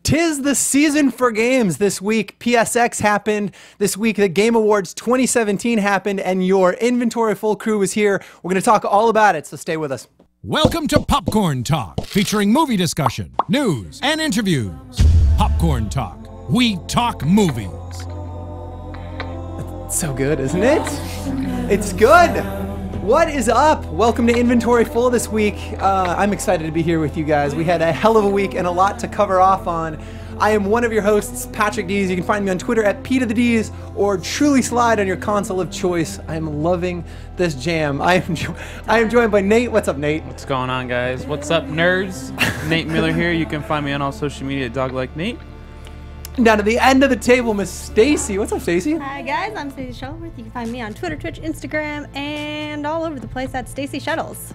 'Tis the season for games. This week, PSX happened. This week, the Game Awards 2017 happened, and your Inventory Full crew is here. We're going to talk all about it, so stay with us. Welcome to Popcorn Talk, featuring movie discussion, news, and interviews. Popcorn Talk. We talk movies. It's so good, isn't it? It's good. What is up? Welcome to Inventory Full this week. I'm excited to be here with you guys. We had a hell of a week and a lot to cover off on. I am one of your hosts, Patrick Dees. You can find me on Twitter at P to the Dees or truly slide on your console of choice. I am loving this jam. I am joined by Nate. What's up, Nate? What's going on, guys? What's up, nerds? Nate Miller here. You can find me on all social media at DogLikeNate. Down to the end of the table, Miss Stacey. What's up, Stacey? Hi guys, I'm Stacey Shuttleworth. You can find me on Twitter, Twitch, Instagram, and all over the place at Stacey Shuttles.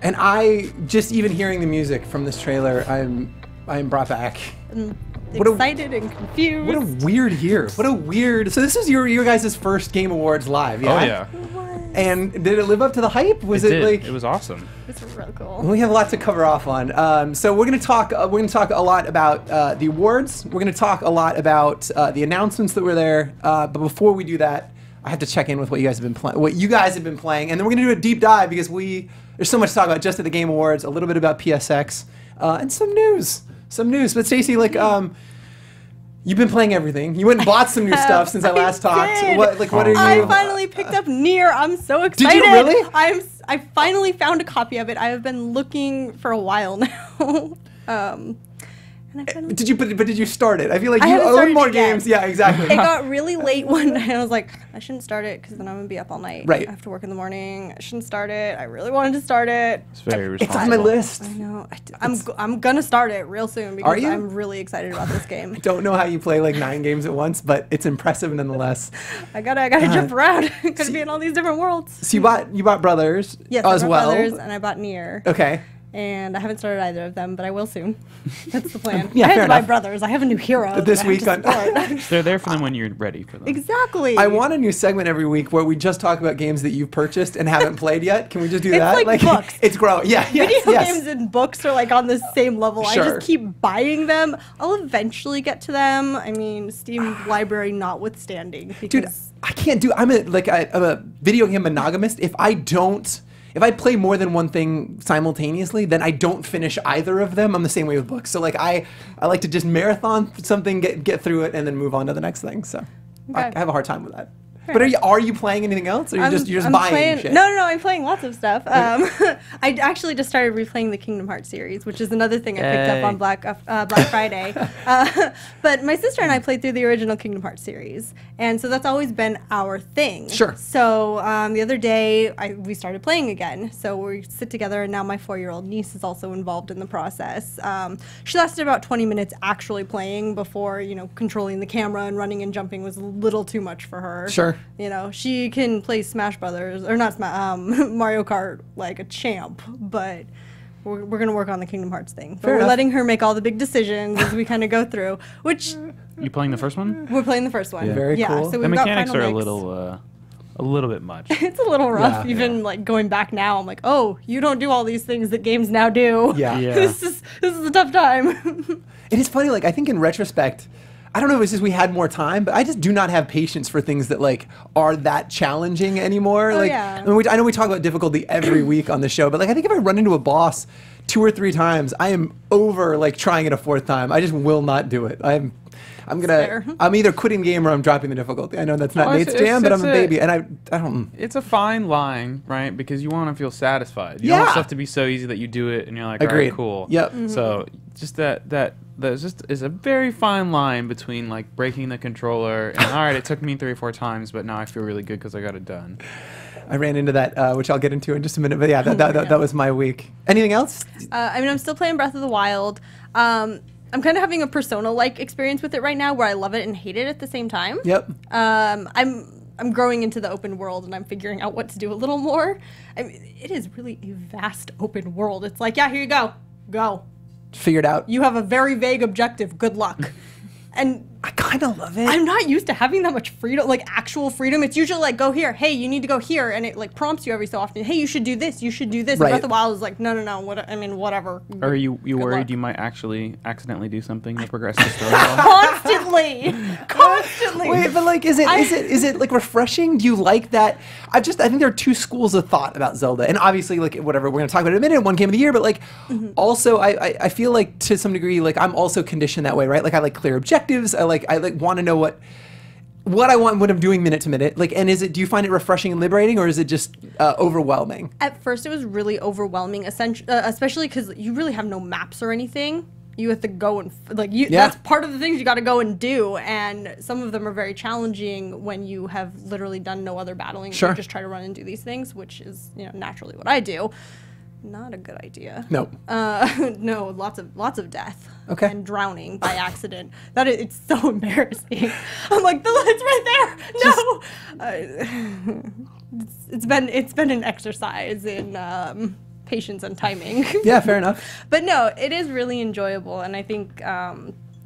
And I just even hearing the music from this trailer, I am brought back. Excited and confused. What a weird year. What a weird. So this is your guys' first Game Awards live, yeah? Oh yeah. And did it live up to the hype? Was it like? It was awesome. It's real cool. We have a lot to cover off on. So we're gonna talk. We're gonna talk a lot about the awards. We're gonna talk a lot about the announcements that were there. But before we do that, I have to check in with what you guys have been playing. What you guys have been playing, and then we're gonna do a deep dive because there's so much to talk about just at the Game Awards. A little bit about PSX and some news. But Stacey, like, you've been playing everything. You went and bought some new stuff since I last talked. Did. What are you? I finally picked up Nier. I'm so excited. Did you really? I finally found a copy of it. I have been looking for a while now. And did you start it? I feel like I you haven't own started more it yet. games. Yeah, exactly. It got really late one night. I was like, I shouldn't start it because then I'm gonna be up all night. Right. I have to work in the morning. I shouldn't start it. I really wanted to start it. It's very It's responsible. on my list. I know. I'm gonna start it real soon because Are you? I'm really excited about this game. Don't know how you play like 9 games at once, but it's impressive nonetheless. I gotta jump around. Gotta be in all these different worlds. So you bought Brothers Yes, as I bought well. Brothers and I bought Nier. Okay. And I haven't started either of them, but I will soon. That's the plan. Yeah, I had fair to buy enough. Brothers. I have a new hero. This that I have week to on- support. They're there for them when you're ready for them. Exactly. I want a new segment every week where we just talk about games that you've purchased and haven't played yet. Can we just do It's that? like books. It's growing. Yeah, yes, Video yes. games and books are like on the same level. Sure. I just keep buying them. I'll eventually get to them. I mean, Steam library notwithstanding. Dude, Because I can't do. I'm a video game monogamist. If I play more than one thing simultaneously, then I don't finish either of them. I'm the same way with books. So like I like to just marathon something, get through it, and then move on to the next thing. So Okay. I have a hard time with that. Fair But enough. are you playing anything else, or you're just buying playing, shit? No, I'm playing lots of stuff. I actually just started replaying the Kingdom Hearts series, which is another thing I picked up on Black Friday. But my sister and I played through the original Kingdom Hearts series, and so that's always been our thing. Sure. So the other day we started playing again. So we sit together, and now my 4-year-old niece is also involved in the process. She lasted about 20 minutes actually playing before controlling the camera and running and jumping was a little too much for her. Sure. She can play Smash Brothers, or not Mario Kart like a champ, but we're going to work on the Kingdom Hearts thing. But Fair we're enough. letting her make all the big decisions as we kind of go through, which You playing the first one? we're playing the first one. Yeah. Very cool. So The we've got mechanics final are mix. a little bit much. It's a little rough, Yeah. even like going back now. I'm like, oh, you don't do all these things that games now do. Yeah. Yeah. this is a tough time. It is funny, like, I think in retrospect, I don't know if it's just we had more time, but I just do not have patience for things that, like, are that challenging anymore. Oh, like, yeah. I know we talk about difficulty every week on the show, but, like, I think if I run into a boss 2 or 3 times, I am over, like, trying it a 4th time. I just will not do it. I'm Fair. either quitting the game or I'm dropping the difficulty. I know that's not Oh, Nate's it's- jam, but I'm a it's baby, and I don't. It's a fine line, right? Because you want to feel satisfied. You Yeah. don't want stuff to be so easy that you do it and you're like, all Agreed. right, cool. Yep. So just that is a very fine line between like breaking the controller and all right, it took me 3 or 4 times, but now I feel really good because I got it done. I ran into that, which I'll get into in just a minute. But yeah, that was my week. Anything else? I'm still playing Breath of the Wild. I'm kind of having a Persona-like experience with it right now, where I love it and hate it at the same time. Yep. I'm growing into the open world, and I'm figuring out what to do a little more. I mean, it is really a vast open world. It's like, yeah, here you go, Figured out. You have a very vague objective. Good luck. And I kind of love it. I'm not used to having that much freedom, like actual freedom. It's usually like, go here. Hey, you need to go here. And it like prompts you every so often. Hey, you should do this. You should do this. Right. And Breath of the Wild is like, no. Whatever. Or are you Good worried luck. you might actually accidentally do something to progress the story? Constantly. Wait, but like, is it like refreshing? Do you like that? I think there are two schools of thought about Zelda, and obviously, like, whatever, we're gonna talk about it in a minute. One game of the year, but like, also, I feel like to some degree, like, I'm also conditioned that way, right? Like, I like clear objectives. I want to know what I want when I'm doing minute to minute. Like, and do you find it refreshing and liberating, or is it just overwhelming? At first, it was really overwhelming, especially because you really have no maps or anything. You have to go and that's part of the things you got to go and do, and some of them are very challenging when you have literally done no other battling. Sure. You just try to run and do these things, which is naturally what I do. Not a good idea. No. No, lots of death. Okay. And drowning by accident. It's so embarrassing. I'm like, the light's right there. No. It's been an exercise in patience and timing. Yeah, fair enough. But no, it is really enjoyable, and I think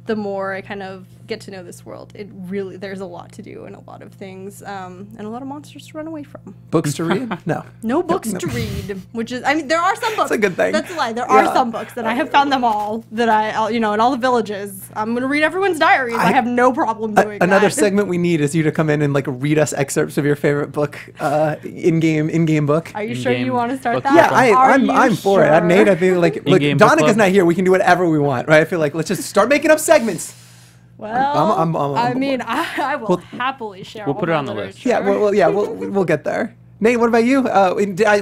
the more I kind of get to know this world, there's a lot to do and a lot of things, and a lot of monsters to run away from. Books to read? No. No books to read, which is, there are some books. That's a good thing. That's a lie. There are some books that I have found them all, that in all the villages. I'm going to read everyone's diaries. I have no problem doing Another that. segment we need is you to come in and like read us excerpts of your favorite book, in-game book. Are you sure In-game you want to start book that? Yeah, Are I'm you for it. sure? Nate, I feel like, look, In-game book Donica's club. not here. We can do whatever we want, right? I feel like let's just start making up segments. Well, I'm I will happily share. we'll all put it my on the list. literature. We'll get there. Nate, what about you?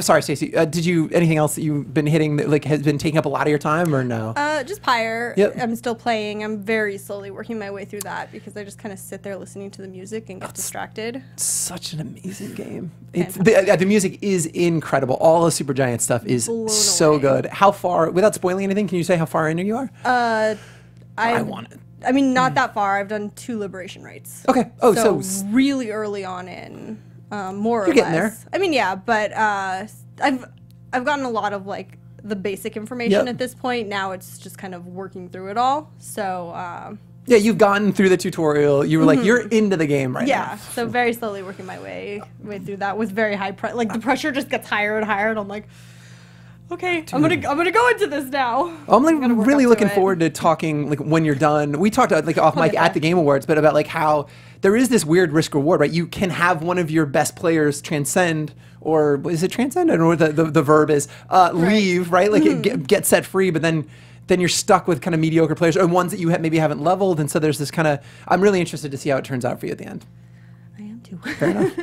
Sorry, Stacey. Did you anything else that you've been hitting that like has been taking up a lot of your time, or no? Just Pyre. Yep. I'm still playing. I'm very slowly working my way through that because I just kind of sit there listening to the music and get distracted. Such an amazing game. The music is incredible. All the Supergiant stuff is Blown so away. good. How far, without spoiling anything, can you say how far in you are? I want it. Not that far. I've done 2 liberation rites. Okay. Oh, so really early on in, more or You're getting less. there. But I've gotten a lot of like the basic information Yep. at this point. Now it's just kind of working through it all. So yeah, you've gotten through the tutorial. You were like, you're into the game right now. yeah. So very slowly working my way through that with very high pressure. Like the pressure just gets higher and higher, and I'm like, okay, I'm gonna go into this now. I'm like Gotta work really up to looking it. forward to talking like when you're done. We talked like off mic yeah. at the Game Awards, but about like how there is this weird risk reward, right? You can have one of your best players transcend, or is it transcend? I don't know what the verb is. Leave, right? Like get set free, but then you're stuck with kind of mediocre players or ones that you maybe haven't leveled, and so there's this kind of. I'm really interested to see how it turns out for you at the end. I am too. Fair enough.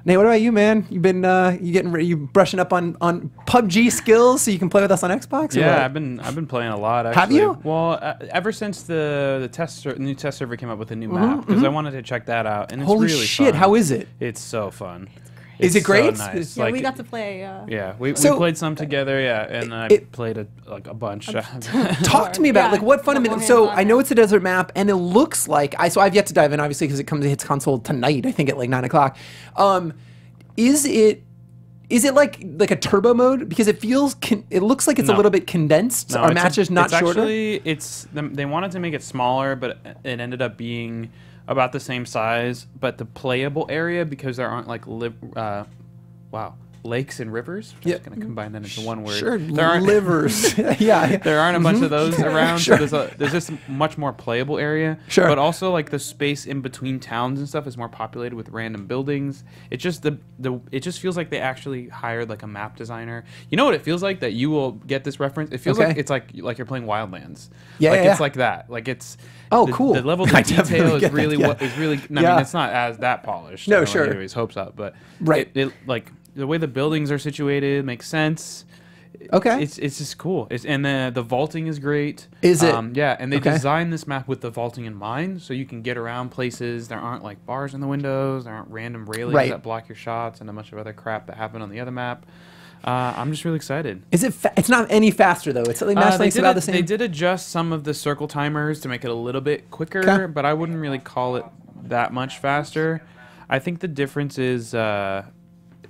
Nate, what about you, man? You've been you brushing up on PUBG skills so you can play with us on Xbox? Or Yeah, what? I've been playing a lot. Actually. Have you? Well, ever since the new test server came up with a new map, because I wanted to check that out, and it's Holy really shit! fun. How is it? It's so fun. Is it It's great? So nice. Yeah, Like, we got to play. yeah, we So- played some together. Yeah, and I played a bunch. Talk to me about Yeah, like what fun. more So hands-on I know now. it's a desert map, and it looks like so I've yet to dive in, obviously, because it hits console tonight. I think at like 9 o'clock. Is it like a turbo mode? Because it feels it looks like it's a No. little bit condensed. No, Our it's matches not it's shorter. Actually, they wanted to make it smaller, but it ended up being about the same size. But the playable area, because there aren't like lakes and rivers. I'm just gonna combine that into one word. Sure, There aren't livers. Yeah. there aren't a bunch of those around, Sure. so there's just a much more playable area. Sure. But also like the space in between towns and stuff is more populated with random buildings. It just it just feels like they actually hired like a map designer. You know what it feels like? That you will get this reference. It feels Okay. like it's like you're playing Wildlands. Yeah, like yeah, it's yeah. like that. Like it's cool. The level of I detail definitely is get that, really yeah. what is really. I Yeah. mean, it's not as that polished. No, I don't sure. wanna get anybody's hopes up, but Right. It like the way the buildings are situated makes sense. Okay. It's just cool. And the vaulting is great. Is it? Yeah, and they Okay. designed this map with the vaulting in mind, so you can get around places. There aren't like bars in the windows. There aren't random railings Right. that block your shots, and a bunch of other crap that happened on the other map. I'm just really excited. Is it? It's not any faster though. It's like about the same. They did adjust some of the circle timers to make it a little bit quicker, Okay. but I wouldn't really call it that much faster. I think the difference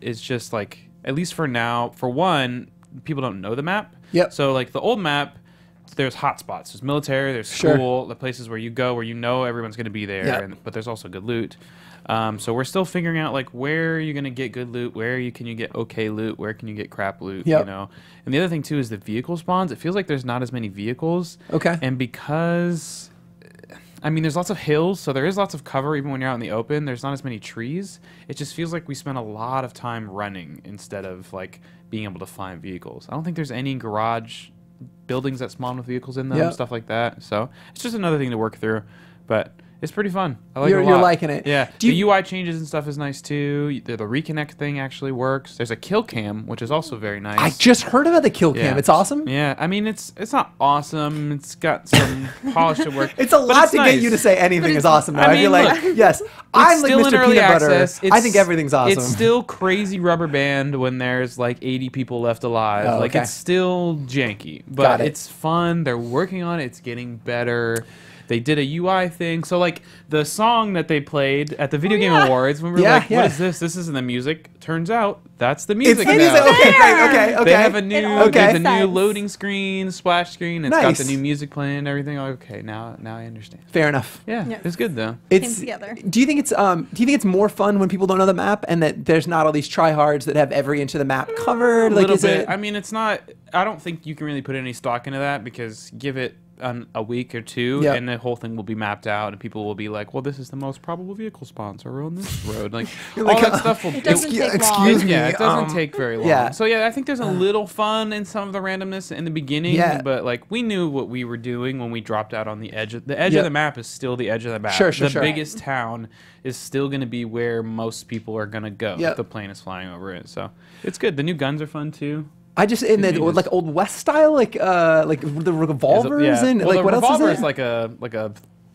is just like, at least for now, for one, people don't know the map. Yep. So like the old map, there's hotspots. There's military. There's Sure. school. The places where you go where you know everyone's going to be there. Yeah. But there's also good loot. So we're still figuring out like where are you going to get good loot, can you get okay loot, where can you get crap loot, Yep. you know. And the other thing too is the vehicle spawns. It feels like there's not as many vehicles. Okay. And because I mean there's lots of hills, so there is lots of cover even when you're out in the open. There's not as many trees. It just feels like we spent a lot of time running instead of like being able to find vehicles. I don't think there's any garage buildings that spawn with vehicles in them, Yep. stuff like that. So it's just another thing to work through. But it's pretty fun. I like it a lot. You're liking it. Yeah. Do The you- UI changes and stuff is nice too. The reconnect thing actually works. There's a kill cam, which is also very nice. I just heard about the kill cam. Yeah. It's awesome. Yeah. I mean, it's not awesome. It's got some polish to work. It's a but lot to nice. get you to say anything is awesome. Though. I I feel mean, like look, yes, I'm like still in Mr. early Peanut Butter. access. I think everything's awesome. It's still crazy rubber band when there's like 80 people left alive. Oh, like okay. it's still janky, Got but it. it's fun. They're working on it. It's getting better. They did a UI thing. So like the song that they played at the Video Game Awards, when we were Yeah, like, yeah. what is this? This isn't the music. Turns out that's the music It's the now. music. Okay, great. Okay. They have a new, all there's a makes new sense. loading screen, splash screen. It's got Nice. the new music playing and everything. Okay, now I understand. Fair enough. Yeah, Yeah. it's good though. It's, together. do you think it's more fun when people don't know the map and that there's not all these tryhards that have every inch of the map covered? A Like, little is bit. it? I mean, it's not. I don't think you can really put any stock into that because give it a week or two, Yep. and the whole thing will be mapped out, and people will be like, "Well, this is the most probable vehicle spawn, so we're on this road." Like all Like, that stuff will. It doesn't take long. excuse me. Yeah, it doesn't take very long. yeah. So yeah, I think there's a little fun in some of the randomness in the beginning. Yeah. But like we knew what we were doing when we dropped out on the edge. The edge Yep. of the map is still the edge of the map. Sure, the sure. biggest town is still going to be where most people are going to go. Yep. If the plane is flying over it. So it's good. The new guns are fun too. I just in the Convenience. like old west style, like the revolvers and well, like the what else revolver is it?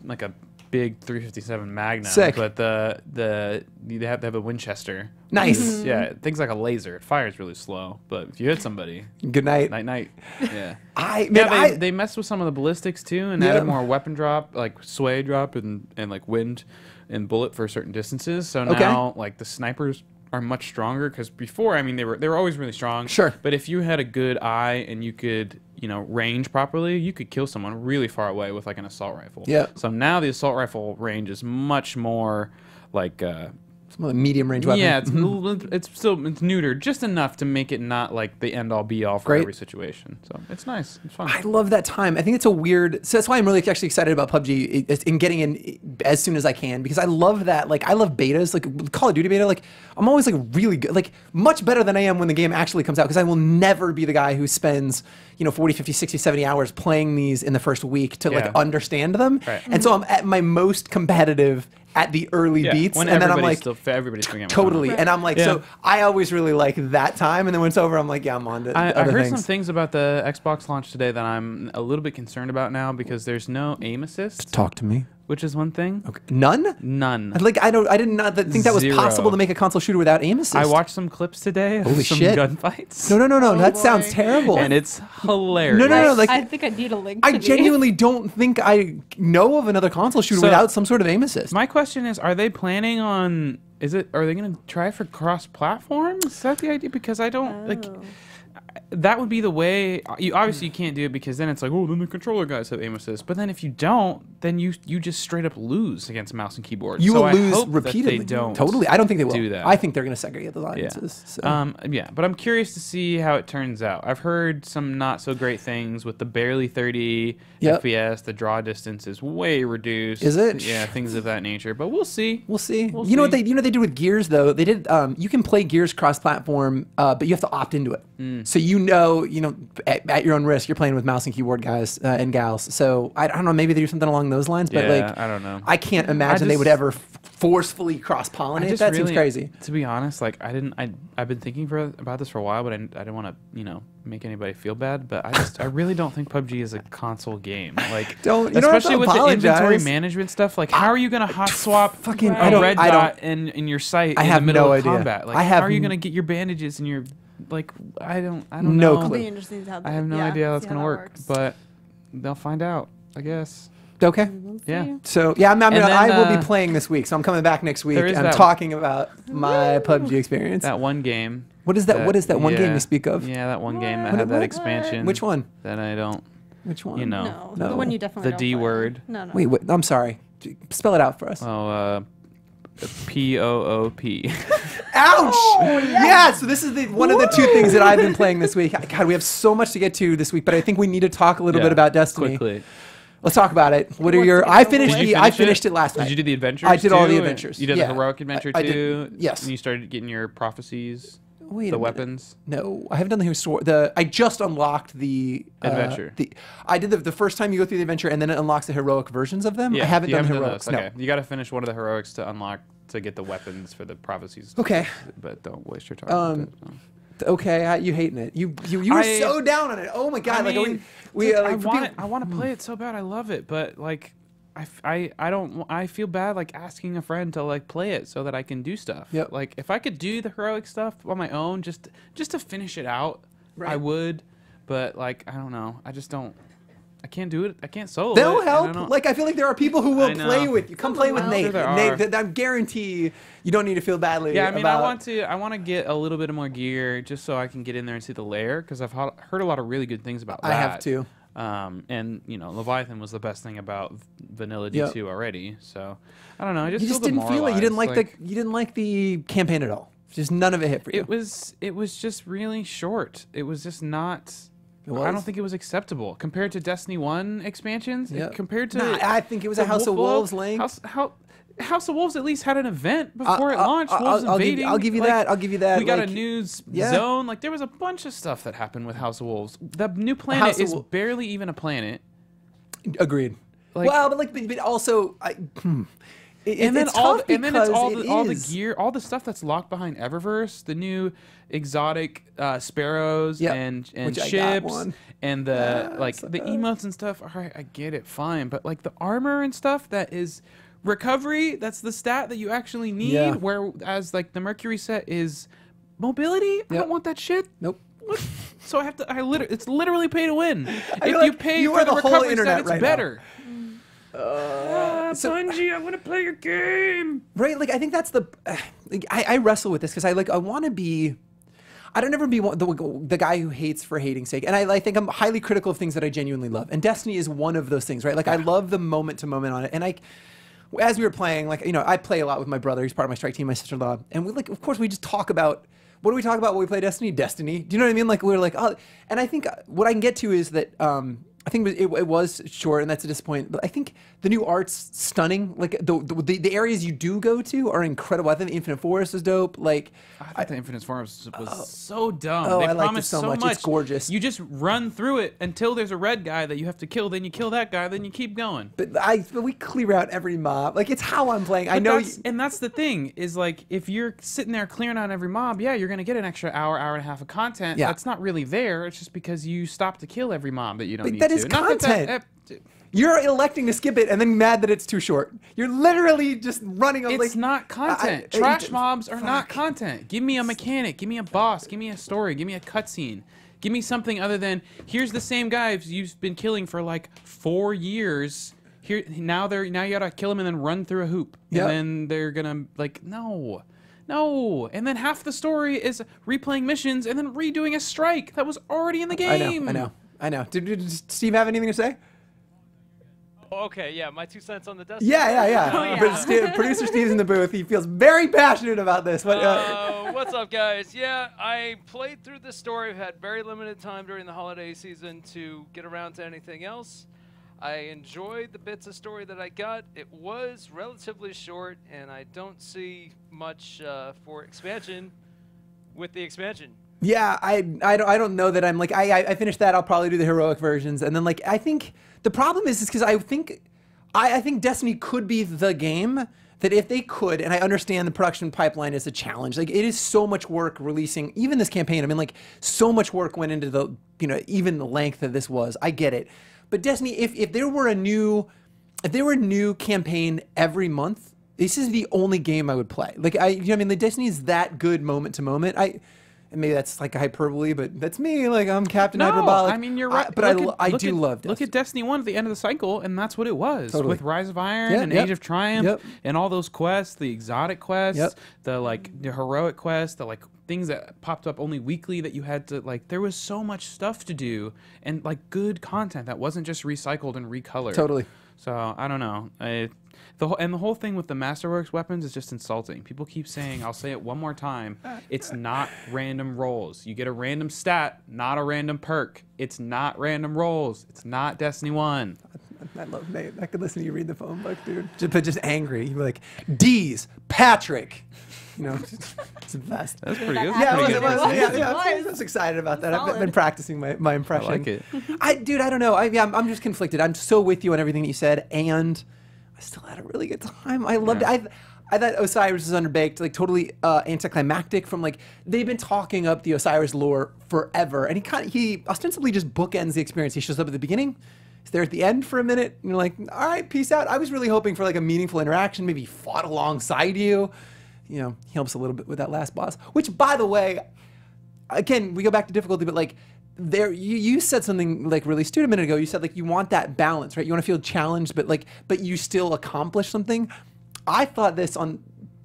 like a big 357 Magnum. Sick. But they have to have a Winchester. Nice. Which is- Yeah, things like a laser. It fires really slow, but if you hit somebody, Good night. night. Yeah. They messed with some of the ballistics too and Yeah. added more weapon drop, like sway drop and like wind and bullet for certain distances. So Okay. now like the snipers are much stronger because before, I mean, they were always really strong. Sure. But if you had a good eye and you could, range properly, you could kill someone really far away with like an assault rifle. Yeah. So now the assault rifle range is much more like Some of the medium range weapon. yeah, it's it's neutered just enough to make it not like the end all be all for Great. every situation. So it's nice. It's fun. I love that time. I think it's a weird. So that's why I'm really actually excited about PUBG in getting in as soon as I can because I love that. Like I love betas, like Call of Duty beta. Like I'm always like really good, like much better than I am when the game actually comes out because I will never be the guy who spends 40, 50, 60, 70 hours playing these in the first week to like Yeah. understand them. Right. And so I'm at my most competitive at the early Yeah, beats, when and then I'm everybody's like. everybody's doing it. Totally, and I'm like, Yeah. so I always really like that time, and then when it's over, I'm like, yeah, I'm on to I other heard things. some things about the Xbox launch today that I'm a little bit concerned about now because there's no aim assist, Talk to me. which is one thing. Okay. None. None. Like I did not think that was Zero. possible to make a console shooter without aim assist. I watched some clips today of Holy some shit. gunfights. No, Oh, that boy. sounds terrible. And it's hilarious. No, like I think I need a link. I to these. genuinely don't think I know of another console shooter So- without some sort of aim assist. My question is, are they planning on? Are they going to try for cross-platform? Is that the idea? Because I don't like. That would be the way. You obviously you can't do it because then it's like, oh, then the controller guys have aim assist. But then if you don't, then you just straight up lose against mouse and keyboard. You So will I lose hope that repeatedly. They don't. Totally. I don't think they will. do that. I think they're going to segregate those Yeah. audiences. So. Yeah, but I'm curious to see how it turns out. I've heard some not so great things with the barely 30 Yep. FPS. The draw distance is way reduced. Is it? Yeah, things of that nature. But we'll see. We'll see. We'll You know what see. they did with Gears though? They did. You can play Gears cross-platform, but you have to opt into it. So at your own risk, you're playing with mouse and keyboard guys and gals. So I don't know. Maybe they do something along those lines. But Yeah, like, I don't know. I can't imagine they would just- ever forcefully cross-pollinate. That seems crazy. To be honest, like I've been thinking about this for a while, but I didn't want to make anybody feel bad. But I really don't think PUBG is a console game. Like You don't have to especially with the inventory apologize. management stuff. Like how are you going to hot swap fucking- a I don't- red I don't- dot in your sight I in have the middle no of idea. combat? Like I have how are you n- going to get your bandages and your like I don't No know. clue. It'll be interesting to how I have no yeah, idea how that's see going to that work, works. but they'll find out, I guess. Okay. Yeah. So yeah, And I then, will be playing this week. So I'm coming back next week. there is I'm that- talking about my PUBG experience. That one game. What is that? What is that one game yeah. you speak of? Yeah, that one game that What- had that what? expansion. Which one? That I don't. Which one? You know, No, the one you definitely the don't D play. word. No. Wait, I'm sorry. Spell it out for us. Oh, POOP. Ouch! Yeah, so this is one of the two things that I've been playing this week. God, we have so much to get to this week, but I think we need to talk a little bit about Destiny. Quickly. Let's talk about it. What are Wants your? to get I over finished with. the. I finished it last night. Did you do the adventures? I did all the too? adventures. You did Yeah. the heroic adventure I did- too. yes. And you started getting your prophecies. Wait, the a minute. weapons. No, I haven't done I just unlocked the Adventure. I did the first time you go through the adventure, and then it unlocks the heroic versions of them. Yeah, I haven't you done haven't heroics. those. No. Okay, you got to finish one of the heroics to unlock to get the weapons for the prophecies. Okay. But don't waste your time. with it. Okay, you hating it? You were so down on it. Oh my god! I Like mean, we I for want people- I want to play it so bad. I love it, but like I don't. I feel bad like asking a friend to like play it so that I can do stuff. Yep. Like if I could do the heroic stuff on my own, just to finish it out, I Right. would. But like I don't know. I just don't. I can't do it. I can't solo They'll it. and I help. don't- Like I feel like there are people who will I know. play with you. Come play with I'm Nate. sure there Nate, are. I guarantee you don't need to feel badly. Yeah, I mean, about, I want to get a little bit more gear just so I can get in there and see the lair because I've heard a lot of really good things about that. I have too. And you know, Leviathan was the best thing about Vanilla Yep. D2 already. So I don't know. I You just just feel didn't feel it. You didn't demoralized. you didn't like the campaign at all. Just none of it hit for you. It was just really short. It was just not. It I don't was? think it was acceptable compared to Destiny 1 expansions. Yep. Compared to Nah, I think it was a the House of Wolves link. House of Wolves at least had an event before it launched. Wolves I'll invading. I'll give you like, that. I'll give you that. We got a like, news yeah. zone. Like there was a bunch of stuff that happened with House of Wolves. The new planet House of is Wolf- barely even a planet. Agreed. Like- well, but also, And then it's all tough and then it's because all the is. gear, all the stuff that's locked behind Eververse, the new exotic sparrows Yep, and which I got ships one. and the the emotes and stuff. All right, I get it, fine, but like the armor and stuff that is recovery, that's the stat that you actually need. Yeah. Whereas like the Mercury set is mobility. I don't want that shit. Nope. What? So I have to. It's literally pay to win. feel If you like pay you for are the the whole recovery internet stat, it's right now. better. So- Bungie, I want to play your game. Right, like I think that's the. I wrestle with this because I want to be. I don't ever be the guy who hates for hating's sake, and I think I'm highly critical of things that I genuinely love, and Destiny is one of those things, right? Like I love the moment to moment on it, and as we were playing, like I play a lot with my brother. He's part of my strike team, my sister-in-law, and of course we just talk about. What do we talk about when we play Destiny? Destiny. Do you know what I mean? Like we're like, oh, and I think what I can get to is that. I think it was short, and that's a disappointment. But I think the new art's stunning. Like the areas you do go to are incredible. I think the Infinite Forest is dope. Like I thought the Infinite Forest was so dumb. Oh, They I liked it promised so much. It's gorgeous. You just run through it until there's a red guy that you have to kill. Then you kill that guy. Then you keep going. But we clear out every mob. Like it's how I'm playing. I But know. and that's the thing is like if you're sitting there clearing out every mob, yeah, you're gonna get an extra hour and a half of content. Yeah. That's not really there. It's just because you stop to kill every mob that you don't But need that to. is Not content. You're electing to skip it and then mad that it's too short. You're literally just running. It's not content. I- Trash mobs are not fuck. content. Give me a mechanic. Give me a boss. Give me a story. Give me a cutscene. Give me something other than here's the same guys you've been killing for like 4 years. Now you gotta kill them and then run through a hoop. Yep. And then they're gonna like no. And then half the story is replaying missions and then redoing a strike that was already in the game. I know. Did Steve have anything to say? Okay, yeah, my 2 cents on the Destiny. Yeah. Oh, yeah. But Producer Steve's in the booth. He feels very passionate about this. But What's up, guys? Yeah, I played through this story. I've had very limited time during the holiday season to get around to anything else. I enjoyed the bits of story that I got. It was relatively short, and I don't see much for expansion with the expansion. yeah, I don't know that I'm like I finished that. I'll probably do the heroic versions, and then like I think the problem is because I think Destiny could be the game that if they could, and I understand the production pipeline is a challenge. Like it is so much work releasing even this campaign. I mean, like so much work went into the even the length that this was. I get it, but Destiny, if there were a new campaign every month, this is the only game I would play. Like I mean, the Destiny is that good moment to moment. and maybe that's like a hyperbole, but that's me. Like I'm Captain No, Hyperbolic. I mean you're right. But I do love Destiny. Look at Destiny 1 at the end of the cycle, and that's what it was Totally. with Rise of Iron Yeah, and yep. Age of Triumph Yep. and all those quests, the exotic quests, Yep. the heroic quests, the things that popped up only weekly that you had to there was so much stuff to do and good content that wasn't just recycled and recolored. Totally. So I don't know. The whole thing with the Masterworks weapons is just insulting. People keep saying, I'll say it one more time, it's not random rolls. You get a random stat, not a random perk. It's not random rolls. It's not Destiny 1. I love Nate. I could listen to you read the phone book, dude. Just angry. You'd be like, Dees, Patrick. You know, it's the best. That's pretty good. Yeah, Pretty it good. was. It Yeah, I was. was excited about that. I've Solid. been practicing my impression. I like it. Dude, I don't know. I'm just conflicted. I'm so with you on everything that you said, and I still had a really good time. I loved it. I thought Osiris was underbaked, totally anticlimactic. From they've been talking up the Osiris lore forever, and he ostensibly just bookends the experience. He shows up at the beginning. He's there at the end for a minute, and you're like, all right, peace out. I was really hoping for a meaningful interaction. Maybe he fought alongside you. You know, he helps a little bit with that last boss. Which, by the way, again, we go back to difficulty, but you said something really astute a minute ago. You said you want that balance, right? You want to feel challenged, but you still accomplish something. I thought this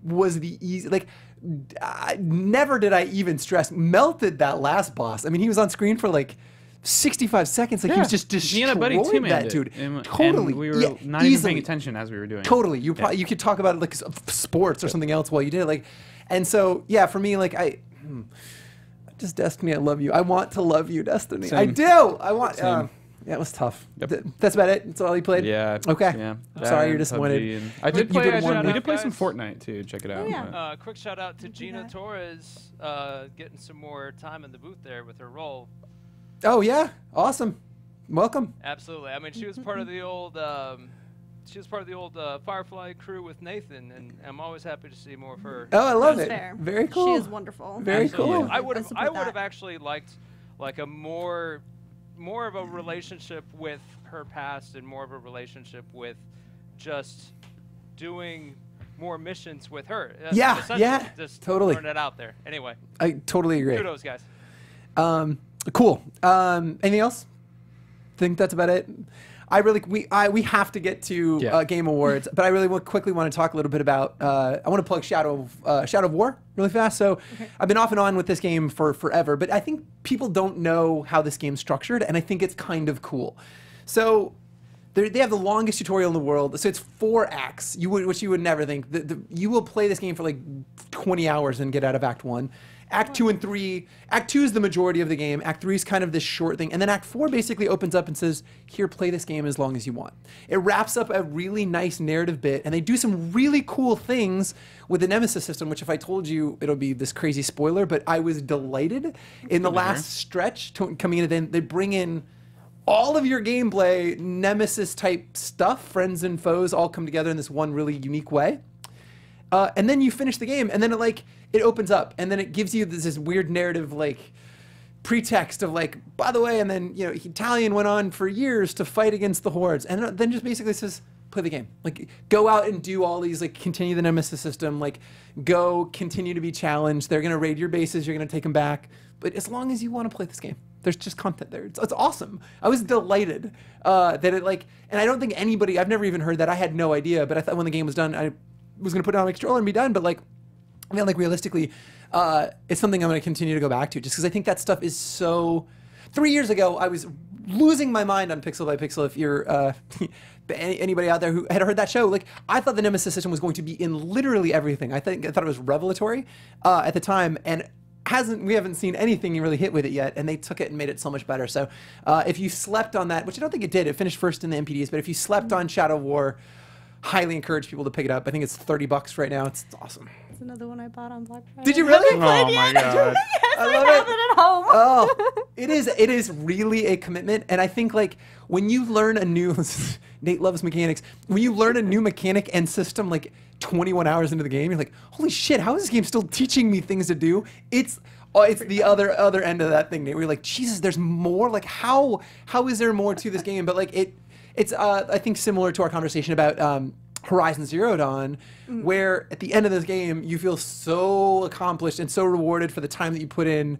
was the easy. Never did I even stress. Melted that last boss. I mean, he was on screen for 65 seconds. He was just Me and a buddy destroying two-manned that it. dude. And Totally. we were not even paying attention as we were doing it. Totally. You could talk about sports or something else while you did it. And so yeah, for me, just Destiny. I love you. I want to love you, Destiny. Same. I do. I want. Same. Yeah, it was tough. Yep. That's about it. That's all you played. Yeah. Okay. Yeah. I'm sorry you're And disappointed. PUBG and I You did play. did warm We up. did play some Guys. Fortnite too. Check it out. yeah. but- Quick shout out to do Gina that. Torres getting some more time in the booth there with her role. Oh yeah. Awesome. Welcome. Absolutely. I mean, she was part of the old Firefly crew with Nathan, and I'm always happy to see more of her. Oh, I love That's it. fair. Very cool. She is wonderful. Very Absolutely. cool. I would I have. support I would that. have actually liked a more of a relationship with her past and more of a relationship with just doing more missions with her. Yeah, Essentially, yeah, just totally. throwing it out there. Anyway, I totally agree. kudos, guys. Cool. Anything else? Think that's about it. We have to get to Yeah. Game Awards, but I really quickly want to talk a little bit about. I want to plug Shadow of War really fast. So I've been off and on with this game for forever, but I think people don't know how this game's structured, and I think it's kind of cool. So they have the longest tutorial in the world. So it's 4 acts. Which you would never think. You will play this game for 20 hours and get out of Act 1. Act 2 and 3. Act 2 is the majority of the game. Act 3 is kind of this short thing. And then Act 4 basically opens up and says, here, play this game as long as you want. It wraps up a really nice narrative bit, and they do some really cool things with the Nemesis system, which if I told you, it'll be this crazy spoiler, but I was delighted. In the last stretch, coming in, then they bring in all of your gameplay, Nemesis-type stuff, friends and foes all come together in this one really unique way. And then you finish the game, and then it opens up, and then it gives you this weird narrative pretext of by the way, and then Italian went on for years to fight against the hordes, and then just basically says play the game, go out and do all these, continue the Nemesis system, go continue to be challenged. They're gonna raid your bases, you're gonna take them back, but as long as you want to play this game, there's just content there. It's awesome. I was delighted that it and I don't think anybody, I've never even heard that. I had no idea, but I thought when the game was done, I was gonna put it on my controller and be done, but I mean, realistically, it's something I'm going to continue to go back to just because I think that stuff is so... 3 years ago, I was losing my mind on Pixel by Pixel. If you're anybody out there who had heard that show, I thought the Nemesis system was going to be in literally everything. I thought it was revelatory at the time, and we haven't seen anything really hit with it yet, and they took it and made it so much better. So if you slept on that, which I don't think it did, it finished first in the MPDs, but if you slept on Shadow of War, highly encourage people to pick it up. I think it's $30 right now. It's awesome. It's another one I bought on Black Friday. Did you really? Oh my god. Yes, I I, love have it. it at home. Oh, it is really a commitment, and I think when you learn a new Nate loves mechanics. When you learn a new mechanic and system 21 hours into the game, you're like, holy shit, how is this game still teaching me things to do? It's the other end of that thing, Nate. Where you're like, Jesus, there's more. How is there more to this game? But it's I think similar to our conversation about Horizon Zero Dawn, where at the end of this game you feel so accomplished and so rewarded for the time that you put in,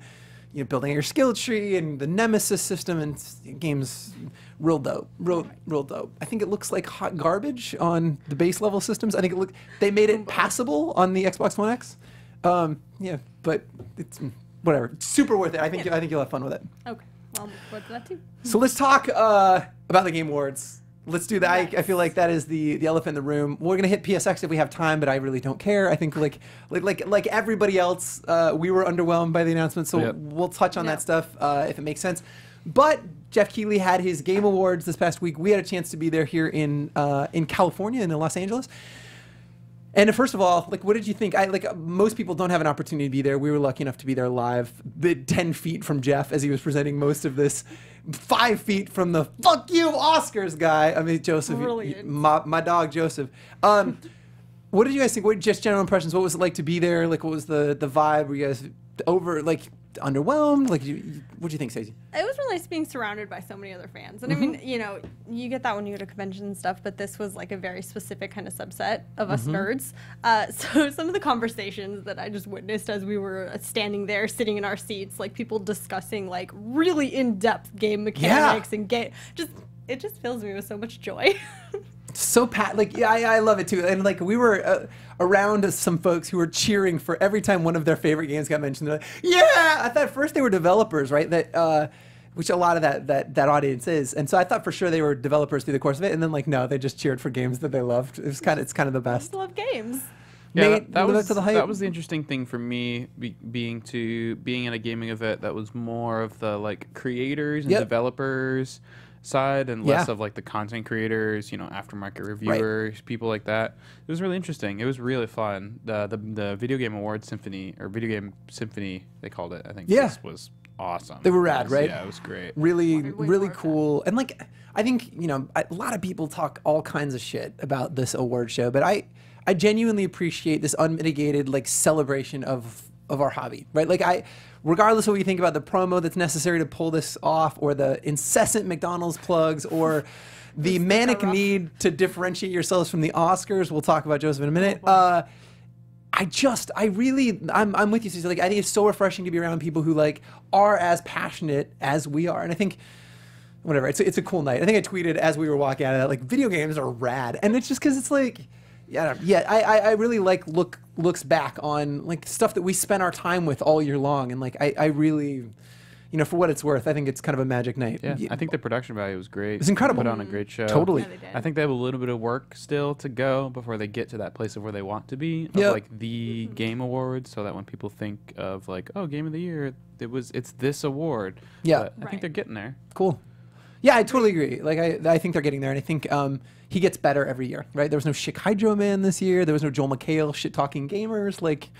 you know, building your skill tree and the Nemesis system, and game's real dope, real dope. I think it looks like hot garbage on the base level systems. I think they made it passable on the Xbox One X. Yeah, but it's whatever. Super worth it. I think you'll have fun with it. Okay, well, what's that too? So let's talk about the Game Awards. Let's do that. I feel like that is the elephant in the room. We're gonna hit PSX if we have time, but I really don't care. I think like everybody else, we were underwhelmed by the announcement, so we'll touch on that stuff if it makes sense. But Jeff Keighley had his Game Awards this past week. We had a chance to be there here in California, in Los Angeles. And first of all, like, what did you think? Most people don't have an opportunity to be there. We were lucky enough to be there live, 10 feet from Jeff as he was presenting most of this, 5 feet from the "fuck you Oscars" guy. I mean, Joseph, my dog Joseph. What did you guys think? What just general impressions? What was it like to be there? Like, what was the vibe? Were you guys underwhelmed? Like, what do you think, Stacey? It was really nice being surrounded by so many other fans. And I mean, you know, you get that when you go to conventions and stuff, but this was like a very specific kind of subset of us nerds. So some of the conversations that I just witnessed as we were standing there, sitting in our seats, like people discussing like really in-depth game mechanics and it just fills me with so much joy. So I love it too. And like, we were around some folks who were cheering for every time one of their favorite games got mentioned. They're like, yeah! I thought first they were developers, right? That which a lot of that audience is. And so I thought for sure they were developers through the course of it. And then like, no, they just cheered for games that they loved. It's kind of the best. I love games. Yeah, Nate, that was the interesting thing for me, being at a gaming event that was more of the like creators and developers side and less of like the content creators, you know, aftermarket reviewers, people like that. It was really interesting. It was really fun. The Video Game Awards Symphony, or Video Game Symphony, they called it. I think this was awesome. They were rad, right? Yeah, it was great. Really cool. And like, I think, you know, a lot of people talk all kinds of shit about this award show, but I genuinely appreciate this unmitigated like celebration of our hobby, right? Like regardless of what you think about the promo that's necessary to pull this off, or the incessant McDonald's plugs, or the manic need to differentiate yourselves from the Oscars. We'll talk about Joseph in a minute. I'm with you, Susie. Like, I think it's so refreshing to be around people who like are as passionate as we are. And I think, whatever, it's a cool night. I think I tweeted as we were walking out of that, like, video games are rad. And it's just because it's like, I really like looks back on like stuff that we spent our time with all year long, and like I really, you know, for what it's worth, I think it's kind of a magic night. Yeah, I think the production value was great. It's incredible. Put on a great show. Totally. Yeah, they did. I think they have a little bit of work still to go before they get to that place of where they want to be, of like the Game Awards, so that when people think of like, oh, Game of the Year, it's this award. Yeah, but I think they're getting there. Cool. Yeah, I totally agree. Like, I think they're getting there, and I think he gets better every year, right? There was no Chick Hydro Man this year. There was no Joel McHale shit-talking gamers. Like,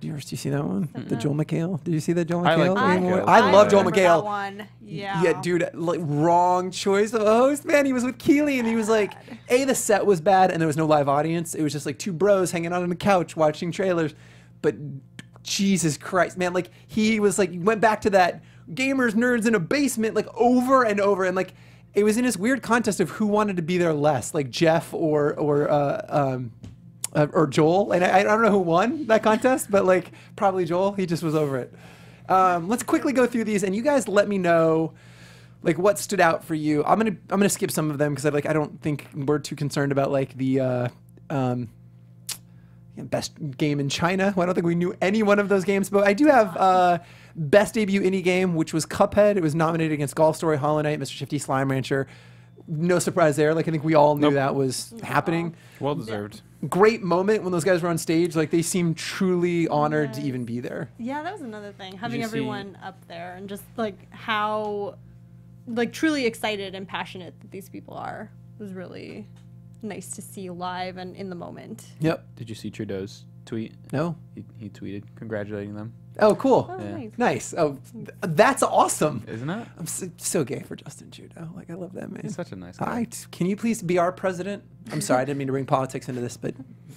do you see that one? The Joel McHale? Did you see that Joel McHale? I love Joel McHale. That one. Yeah. Yeah, dude, like, wrong choice of a host, man. He was with Keighley, and he was like, the set was bad, and there was no live audience. It was just like two bros hanging out on the couch watching trailers. But Jesus Christ, man, like, he was like, went back to that gamers, nerds in a basement, like, over and over, and like, it was in this weird contest of who wanted to be there less, like Jeff or Joel, and I don't know who won that contest, but like probably Joel. He just was over it. Let's quickly go through these, and you guys let me know like what stood out for you. I'm gonna skip some of them because I don't think we're too concerned about like the best game in China. Well, I don't think we knew any one of those games, but I do have best debut indie game, which was Cuphead. It was nominated against Golf Story, Hollow Knight, Mr. Shifty, Slime Rancher. No surprise there. Like, I think we all knew that was happening. Well deserved. Great moment when those guys were on stage. Like, they seemed truly honored to even be there. Yeah, that was another thing. Having everyone up there and just like how like truly excited and passionate that these people are was really nice to see live and in the moment. Yep. Did you see Trudeau's tweet? No. He tweeted congratulating them. Oh, cool. Oh, Yeah. Nice. Oh, that's awesome. Isn't it? I'm so gay for Justin Trudeau. Like, I love that man. He's such a nice guy. Can you please be our president? I'm sorry, I didn't mean to bring politics into this, but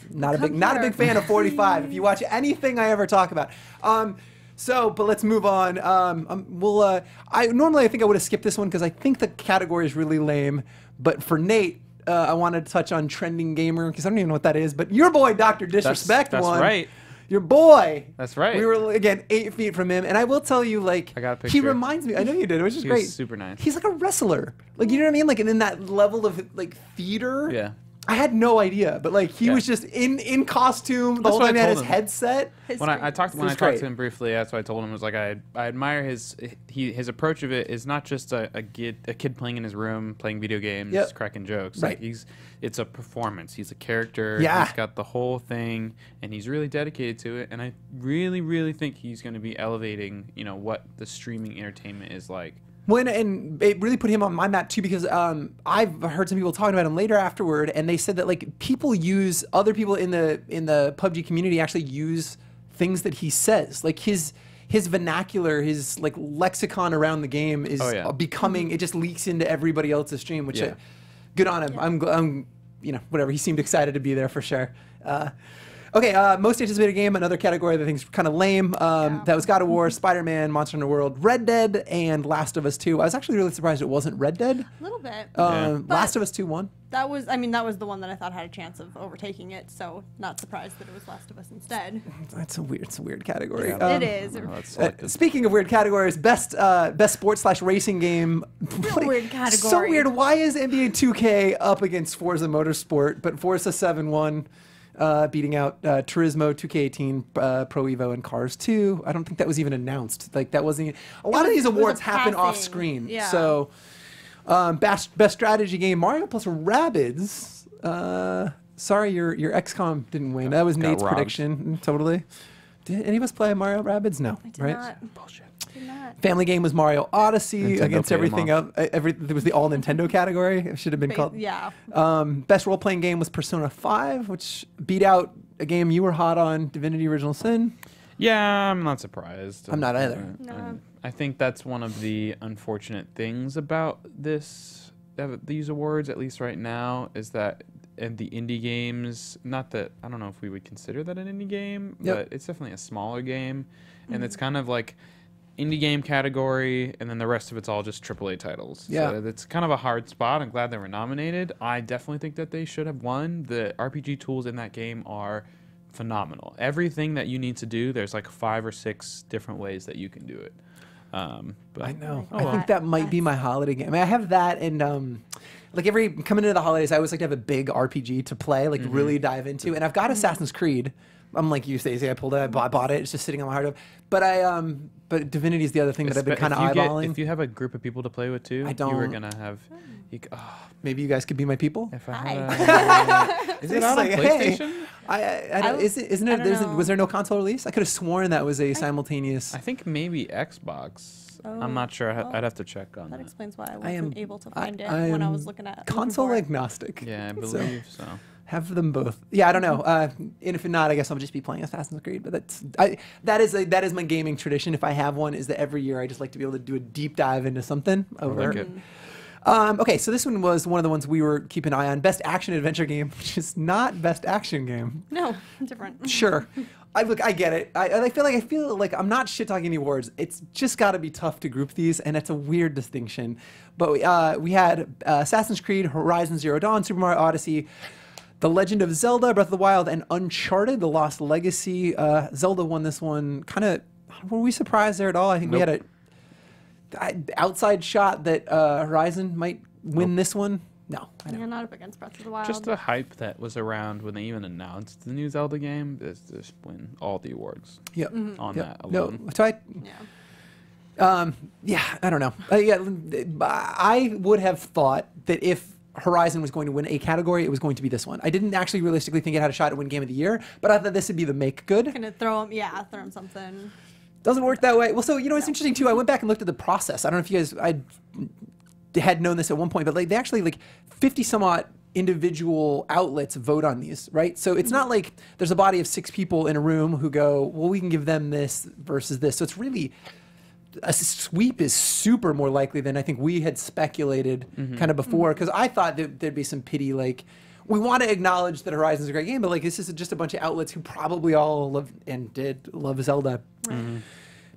not a big fan of 45. If you watch anything I ever talk about. But let's move on. I think I would have skipped this one because I think the category is really lame. But for Nate, I wanted to touch on Trending Gamer because I don't even know what that is, but your boy Dr. Disrespect That's won. right. Your boy. That's right. We were again 8 feet from him, and I will tell you, like, I got a he picture. reminds me. I know you did, which is He great. was super nice. He's like a wrestler, like, you know what I mean, like, and in that level of like theater. Yeah. I had no idea, but like he was just in costume the That's whole what I time. He had told his him. headset. When I talked was to great. him briefly, that's what I told him was like I admire his approach of it is not just a kid playing in his room playing video games, Yep. cracking jokes. Right. Like it's a performance. He's a character. Yeah. He's got the whole thing, and he's really dedicated to it. And I really think he's going to be elevating, what the streaming entertainment is like. And it really put him on my map too, because I've heard some people talking about him later afterward, and they said that like other people in the PUBG community actually use things that he says, like his vernacular, his like lexicon around the game is becoming. It just leaks into everybody else's stream, which good on him. I'm whatever. He seemed excited to be there for sure. Okay, most anticipated game, another category that I think is kind of lame. That was God of War, Spider-Man, Monster Hunter World, Red Dead, and Last of Us 2. I was actually really surprised it wasn't Red Dead. A little bit. Last of Us 2 won. That was the one that I thought had a chance of overtaking it, so not surprised that it was Last of Us instead. It's a weird category. It is. Speaking of weird categories, best sports/racing game. Real weird category. So weird. Why is NBA 2K up against Forza Motorsport, but Forza 7 won? Beating out Turismo, 2K18, Pro Evo, and Cars 2. I don't think that was even announced. Like that wasn't. A lot of these awards happen off screen. Yeah. So, best strategy game, Mario plus Rabbids. Sorry, your XCOM didn't win. That was Nate's robbed. prediction. Totally. Did any of us play Mario Rabbids? No. I did right? not. Bullshit. Did not. Family game was Mario Odyssey Nintendo against paid 'em everything off. up. There was the all Nintendo category. It should have been called. Yeah. Best role playing game was Persona 5, which beat out a game you were hot on, Divinity: Original Sin. Yeah, I'm not surprised. I'm not either. No. I think that's one of the unfortunate things about these awards, at least right now, is that and the indie games, not that, I don't know if we would consider that an indie game, but it's definitely a smaller game. And it's kind of like indie game category, and then the rest of it's all just AAA titles. Yeah. So it's kind of a hard spot. I'm glad they were nominated. I definitely think that they should have won. The RPG tools in that game are phenomenal. Everything that you need to do, there's like 5 or 6 different ways that you can do it. But I know. Oh, I think that might be my holiday game. I mean, I have that, and like coming into the holidays, I always like to have a big RPG to play, like really dive into. And I've got Assassin's Creed. I'm like you, Stacey. I pulled it. I bought it. It's just sitting on my hard drive. But Divinity is the other thing that I've been kind of eyeballing. If you have a group of people to play with too, I don't. you were gonna have. Maybe you guys could be my people. If I Hi. had is it It's out on like, hey, PlayStation? isn't I it? don't know. Was there no console release? I could have sworn that was a simultaneous. I think maybe Xbox. I'm not sure. I'd have to check on That that. explains why I I am- wasn't able to find it I when I am was looking console for it. agnostic. Yeah, I So, believe so. have them both. Yeah, I don't know. And if not, I guess I'll just be playing Assassin's Creed. But that is my gaming tradition. If I have one, is that every year I just like to be able to do a deep dive into something over. like it. Okay, so this one was one of the ones we were keeping an eye on. Best action adventure game, which is not best action game. No, different. Sure. I get it. I feel like I'm not shit talking any awards. It's just got to be tough to group these, and it's a weird distinction. But we had Assassin's Creed, Horizon Zero Dawn, Super Mario Odyssey, The Legend of Zelda, Breath of the Wild, and Uncharted: The Lost Legacy. Zelda won this one. Were we surprised there at all? I think we had a outside shot that Horizon might win this one. No, I know. Yeah, not up against Breath of the Wild. Just the hype that was around when they even announced the new Zelda game is just win all the awards Yep. on Yep. that alone. No, so I don't know. I would have thought that if Horizon was going to win a category, it was going to be this one. I didn't actually realistically think it had a shot to win Game of the Year, but I thought this would be the make good. Gonna throw him something. Doesn't work that way. Well, so it's interesting too. I went back and looked at the process. I don't know if you guys had known this at one point, but they actually 50 some odd individual outlets vote on these, right? So it's not like there's a body of 6 people in a room who go, well, we can give them this versus this. So it's really a sweep is super more likely than I think we had speculated kind of before, because I thought that there'd be some pity, like we want to acknowledge that Horizon's a great game, but like this is just a bunch of outlets who probably all love and did love Zelda. Right.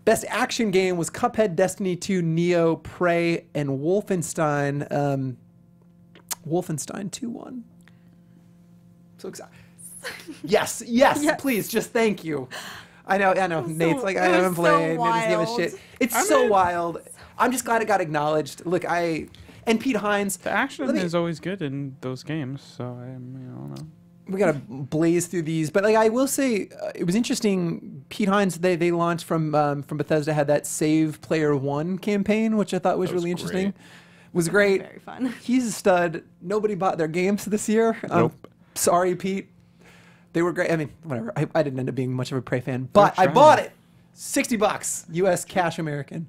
Best action game was Cuphead, Destiny 2, Neo, Prey, and Wolfenstein. Wolfenstein 2-1. So excited. Yes, please, just thank you. I know. Nate's like, I haven't played. Nate doesn't give a shit. It's so wild. I'm just glad it got acknowledged. Look, and Pete Hines. The action is always good in those games, so I don't know. We gotta blaze through these, but like I will say, it was interesting. Pete Hines, they launched from Bethesda, had that Save Player One campaign, which I thought was really interesting. Was great. Very fun. He's a stud. Nobody bought their games this year. Nope. Sorry, Pete. They were great. I mean, whatever. I didn't end up being much of a Prey fan, but I bought it. $60, U.S. cash American.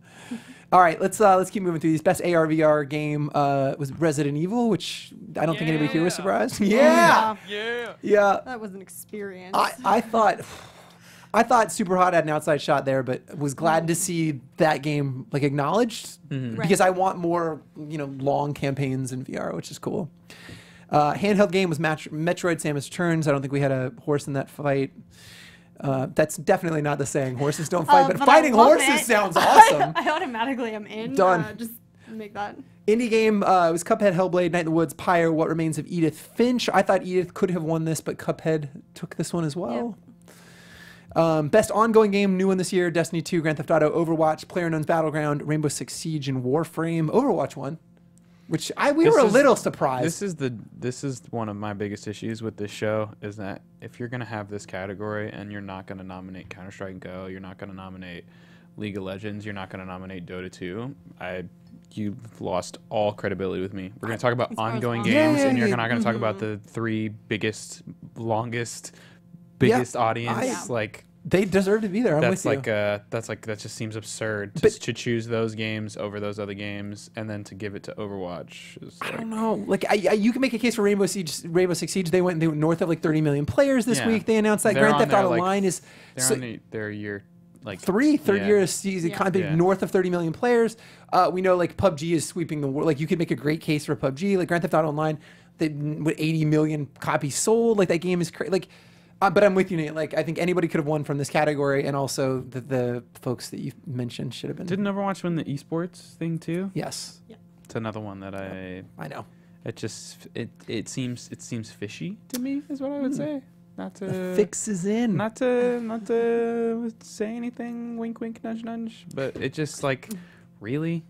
All right, let's keep moving through these. Best AR/VR game was Resident Evil, which I don't think anybody here was surprised. Yeah. That was an experience. I thought Superhot had an outside shot there, but was glad to see that game like acknowledged because I want more long campaigns in VR, which is cool. Handheld game was Metroid Samus Returns. I don't think we had a horse in that fight. That's definitely not the saying. Horses don't fight, but fighting horses sounds awesome. I automatically am in. Done. Just make that. Indie game was Cuphead, Hellblade, Night in the Woods, Pyre, What Remains of Edith Finch. I thought Edith could have won this, but Cuphead took this one as well. Yep. Best ongoing game, new one this year, Destiny 2, Grand Theft Auto, Overwatch, PlayerUnknown's Battleground, Rainbow Six Siege, and Warframe. Overwatch won. Which we were a little surprised. This is one of my biggest issues with this show is that if you're gonna have this category and you're not gonna nominate Counter-Strike Go, you're not gonna nominate League of Legends, you're not gonna nominate Dota 2, you've lost all credibility with me. We're gonna talk about ongoing games, and you're not gonna talk about the three biggest, longest, biggest audience. They deserve to be there. I'm with you. That just seems absurd to choose those games over those other games and then to give it to Overwatch. I don't know. You can make a case for Rainbow Six Siege. They went north of 30 million players this week. They announced that Grand Theft Auto Online is on their year third year of season, kind of north of 30 million players. We know PUBG is sweeping the world. You could make a great case for PUBG. Grand Theft Auto Online, with 80 million copies sold. That game is crazy. But I'm with you, Nate. I think anybody could have won from this category, and also the folks that you mentioned should have been. Didn't Overwatch win the esports thing too? Yes. Yeah. It's another one that I know. It seems fishy to me, is what I would say. Not to the fix is in. Not to say anything. Wink, wink, nudge, nudge. But it just really.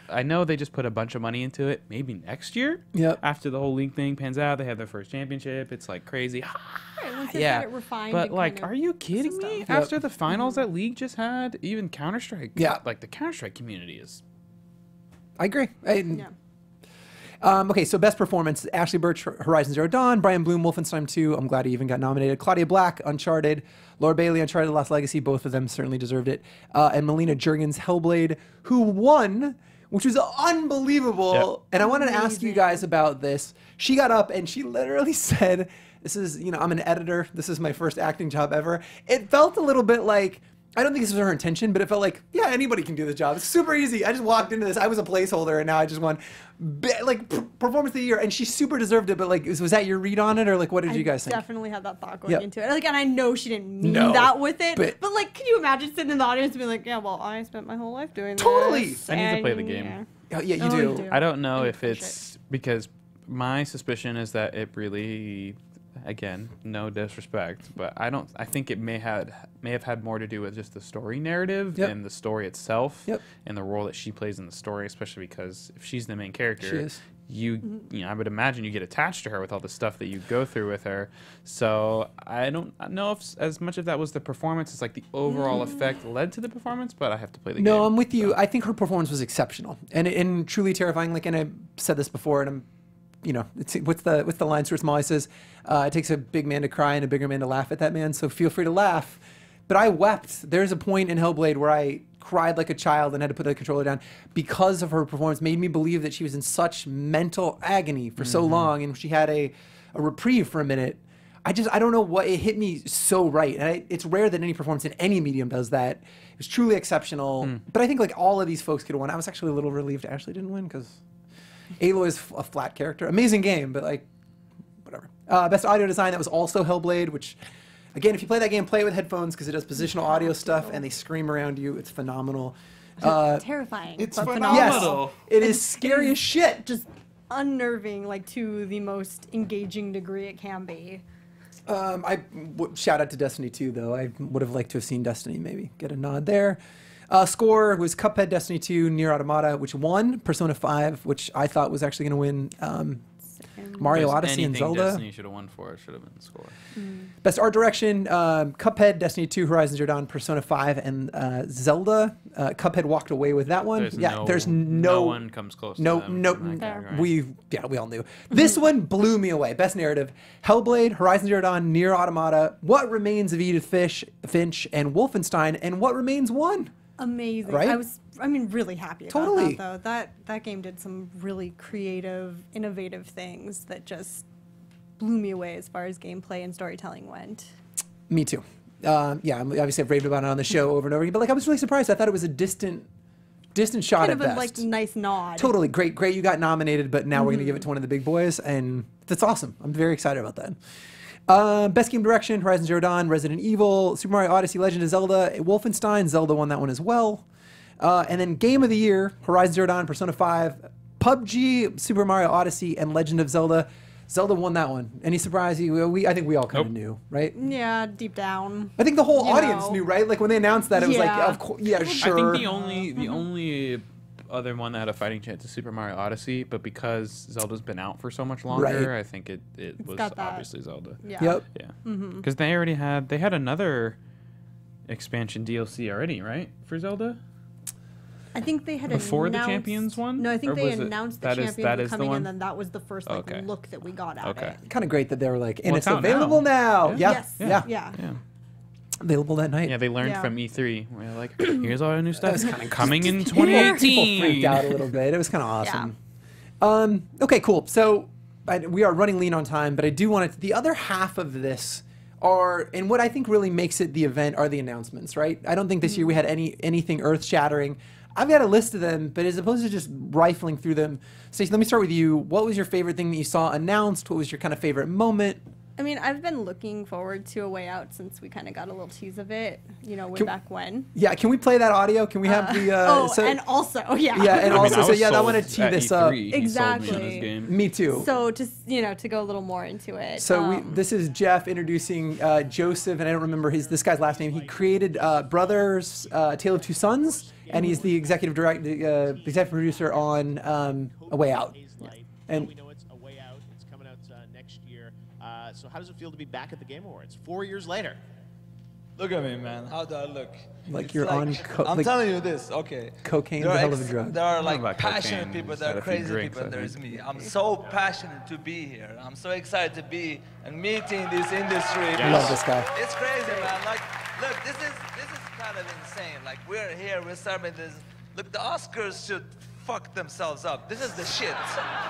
I know they just put a bunch of money into it. Maybe next year, after the whole league thing pans out, they have their first championship. It's crazy. Once they get it refined, but are you kidding me? After the finals that league just had, even Counter-Strike, the Counter-Strike community is. I agree. Okay, so best performance: Ashley Birch, Horizon Zero Dawn; Brian Bloom, Wolfenstein 2. I'm glad he even got nominated. Claudia Black, Uncharted; Laura Bailey, Uncharted: Lost Legacy. Both of them certainly deserved it. And Melina Jurgens, Hellblade, who won, which was unbelievable. Yep. And I wanted to ask you guys about this. She got up and she literally said, "This is, I'm an editor. This is my first acting job ever." It felt a little bit like. I don't think this was her intention, but it felt like, anybody can do this job. It's super easy. I just walked into this. I was a placeholder, and now I just won, performance of the year. And she super deserved it, but was that your read on it, or what did you guys think? I definitely had that thought going into it. And I know she didn't mean that with it, but can you imagine sitting in the audience and being like, I spent my whole life doing this. Totally. I need to play the game. Yeah, you do. I don't know if it's because my suspicion is that it really. Again, no disrespect, but I think it may have had more to do with just the story narrative and the story itself and the role that she plays in the story, especially because if she's the main character, she is. I would imagine you get attached to her with all the stuff that you go through with her. So I don't know if as much of that was the performance as the overall effect led to the performance, but I have to play the game. No, I'm with you. I think her performance was exceptional and truly terrifying. And I said this before, and I'm. What's the line Stuart Smalley says? It takes a big man to cry and a bigger man to laugh at that man, so feel free to laugh. But I wept. There's a point in Hellblade where I cried like a child and had to put the controller down because of her performance. Made me believe that she was in such mental agony for so long, and she had a reprieve for a minute. I don't know what, it hit me so right. And it's rare that any performance in any medium does that. It was truly exceptional. But I think all of these folks could have won. I was actually a little relieved Ashley didn't win because Aloy is a flat character. Amazing game, but whatever. Best audio design, that was also Hellblade, which, again, if you play that game, play it with headphones because it does positional audio stuff and they scream around you. It's phenomenal. Terrifying. It's but phenomenal. Yes, it is scary as shit. Just unnerving, like to the most engaging degree it can be. Shout out to Destiny 2, though. I would have liked to have seen Destiny maybe get a nod there. Score was Cuphead, Destiny 2, Nier Automata, which won. Persona 5, which I thought was actually going to win. Mario Odyssey and Zelda. Destiny should have won for it should have been Score. Best art direction, Cuphead, Destiny 2, Horizon Zero Dawn, Persona 5, and Zelda. Cuphead walked away with that one. There's no one comes close. No, to them no. in that category. We all knew. This one blew me away. Best narrative, Hellblade, Horizon Zero Dawn, Nier Automata, What Remains of Edith Finch, and Wolfenstein, and What Remains won. Amazing. Right? I mean, really happy about Totally. that, though. That game did some really creative, innovative things that just blew me away as far as gameplay and storytelling went. Me too. Obviously I've raved about it on the show over and over again, but like I was really surprised. I thought it was a distant shot Kind at of a best. like nice nod. Totally great. You got nominated, but now we're gonna give it to one of the big boys, and that's awesome. I'm very excited about that. Best game direction, Horizon Zero Dawn, Resident Evil, Super Mario Odyssey, Legend of Zelda, Wolfenstein. Zelda won that one as well. And then Game of the Year, Horizon Zero Dawn, Persona 5, PUBG, Super Mario Odyssey, and Legend of Zelda. Zelda won that one. Any surprise? I think we all kind of knew, right? Yeah, deep down. I think the whole You audience know. knew, right? Like when they announced that, it was like, Yeah. of course, yeah, sure. I think the only other one that had a fighting chance is Super Mario Odyssey, but because Zelda's been out for so much longer, Right. I think it was got that. obviously Zelda. Yeah. Yep. Yeah. Because they had another expansion DLC already, right, for Zelda? I think they had Before the announced- Champions one? No, I think Or they was it- announced the that is- Champions that were is the coming, one? and then that was the first like Okay. look that we got at Okay. it. Kind of great that they were like, and Well, it's it's out available now. now. Yeah. Yes. Yeah. Yeah. Yeah. Available that night. Yeah, they learned Yeah. from E3. Where they're like, here's all our new stuff was kinda coming in People 2018. freaked out a little bit. It was kind of awesome. Okay, cool. So we are running lean on time, but I do want to. The other half of this are, and what I think really makes it the event are the announcements, right? I don't think this year we had anything earth shattering. I've got a list of them, but as opposed to just rifling through them, Stacey, let me start with you. What was your favorite thing that you saw announced? What was your kind of favorite moment? I mean, I've been looking forward to A Way Out since we kind of got a little tease of it, way back when. Yeah, can we play that audio? Can we have the? And also, yeah. Yeah, and I also, was I sold want to tee at this E3. up. You sold me on this Exactly. game. Me too. So just to go a little more into it. So this is Jeff introducing Joseph, and I don't remember this guy's last name. He created Brothers, Tale of Two Sons, and he's the executive producer on A Way Out. And we know it's A Way Out. It's coming out next year. So how does it feel to be back at the Game Awards 4 years later? Look at me, man. How do I look? Like It's you're on I'm telling you this, okay. cocaine's There a are hell of a drug. There are about like cocaine, passionate people, just there had are a few crazy drinks, people, I and there is think. me. I'm so passionate to be here. I'm so excited to be and meeting this industry. I love this guy. It's crazy, man. Like, look, this is kind of insane. Like, we're here, we're celebrating this. Look, the Oscars should fuck themselves up. This is the shit.